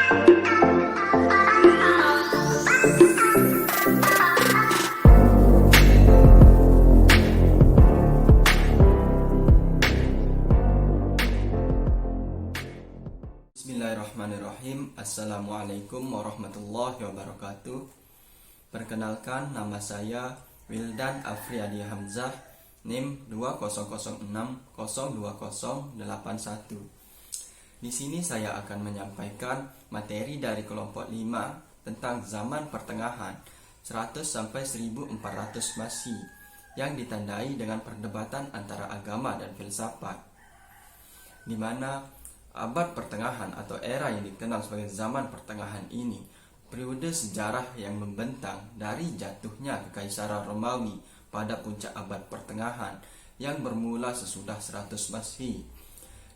Bismillahirrahmanirrahim. Assalamualaikum warahmatullahi wabarakatuh. Perkenalkan, nama saya Wildan Afriadi Hamzah, NIM 2006020081. Di sini saya akan menyampaikan materi dari kelompok 5 tentang zaman pertengahan 100 sampai 1400 Masehi yang ditandai dengan perdebatan antara agama dan filsafat, di mana abad pertengahan atau era yang dikenal sebagai zaman pertengahan ini periode sejarah yang membentang dari jatuhnya Kekaisaran Romawi pada puncak abad pertengahan yang bermula sesudah 100 Masehi.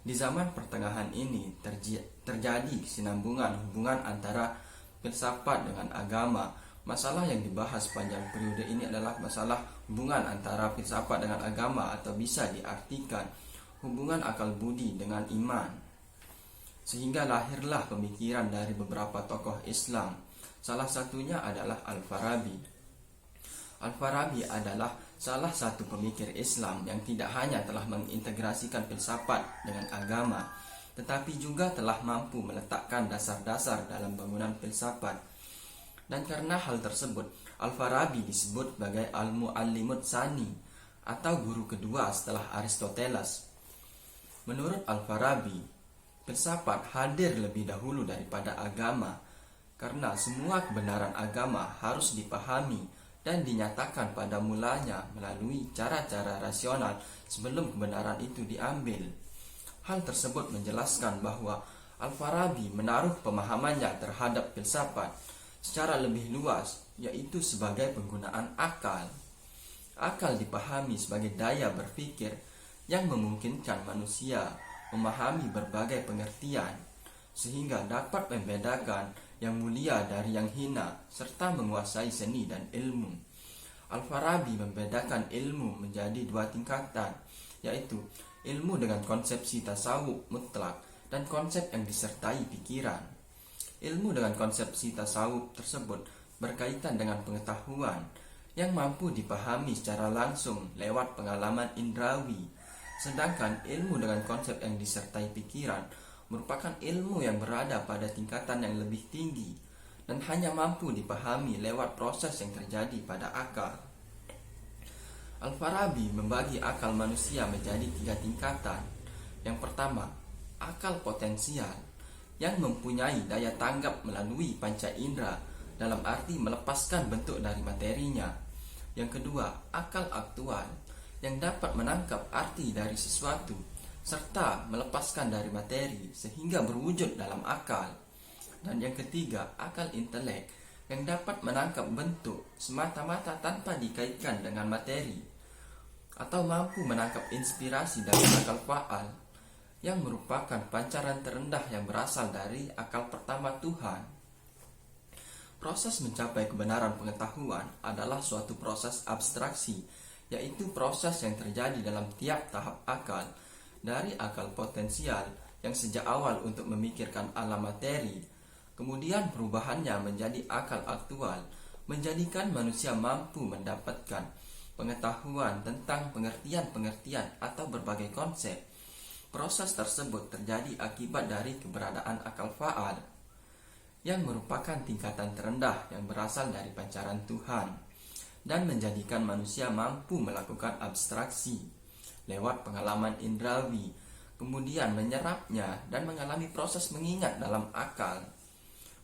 Di zaman pertengahan ini terjadi kesinambungan hubungan antara filsafat dengan agama. Masalah yang dibahas sepanjang periode ini adalah masalah hubungan antara filsafat dengan agama, atau bisa diartikan hubungan akal budi dengan iman. Sehingga lahirlah pemikiran dari beberapa tokoh Islam. Salah satunya adalah Al-Farabi. Al-Farabi adalah salah satu pemikir Islam yang tidak hanya telah mengintegrasikan filsafat dengan agama, tetapi juga telah mampu meletakkan dasar-dasar dalam bangunan filsafat. Dan karena hal tersebut, Al-Farabi disebut sebagai Al-Muallimut Tsani, atau guru kedua setelah Aristoteles. Menurut Al-Farabi, filsafat hadir lebih dahulu daripada agama, karena semua kebenaran agama harus dipahami dan dinyatakan pada mulanya melalui cara-cara rasional sebelum kebenaran itu diambil. Hal tersebut menjelaskan bahwa Al-Farabi menaruh pemahamannya terhadap filsafat secara lebih luas, yaitu sebagai penggunaan akal. Akal dipahami sebagai daya berpikir yang memungkinkan manusia memahami berbagai pengertian, sehingga dapat membedakan yang mulia dari yang hina, serta menguasai seni dan ilmu. Al-Farabi membedakan ilmu menjadi dua tingkatan, yaitu ilmu dengan konsepsi tasawuf mutlak dan konsep yang disertai pikiran. Ilmu dengan konsepsi tasawuf tersebut berkaitan dengan pengetahuan yang mampu dipahami secara langsung lewat pengalaman indrawi. Sedangkan ilmu dengan konsep yang disertai pikiran merupakan ilmu yang berada pada tingkatan yang lebih tinggi dan hanya mampu dipahami lewat proses yang terjadi pada akal. Al-Farabi membagi akal manusia menjadi 3 tingkatan. Yang pertama, akal potensial yang mempunyai daya tanggap melalui panca indera, dalam arti melepaskan bentuk dari materinya. Yang kedua, akal aktual yang dapat menangkap arti dari sesuatu serta melepaskan dari materi sehingga berwujud dalam akal. Dan yang ketiga, akal intelek yang dapat menangkap bentuk semata-mata tanpa dikaitkan dengan materi, atau mampu menangkap inspirasi dari akal faal yang merupakan pancaran terendah yang berasal dari akal pertama Tuhan. Proses mencapai kebenaran pengetahuan adalah suatu proses abstraksi, yaitu proses yang terjadi dalam tiap tahap akal, dari akal potensial yang sejak awal untuk memikirkan alam materi, kemudian perubahannya menjadi akal aktual, menjadikan manusia mampu mendapatkan pengetahuan tentang pengertian-pengertian atau berbagai konsep. Proses tersebut terjadi akibat dari keberadaan akal faal, yang merupakan tingkatan terendah yang berasal dari pancaran Tuhan, dan menjadikan manusia mampu melakukan abstraksi lewat pengalaman indrawi, kemudian menyerapnya dan mengalami proses mengingat dalam akal,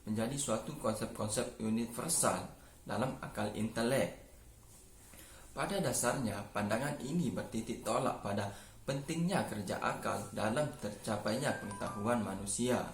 menjadi suatu konsep-konsep universal dalam akal intelek. Pada dasarnya, pandangan ini bertitik tolak pada pentingnya kerja akal dalam tercapainya pengetahuan manusia.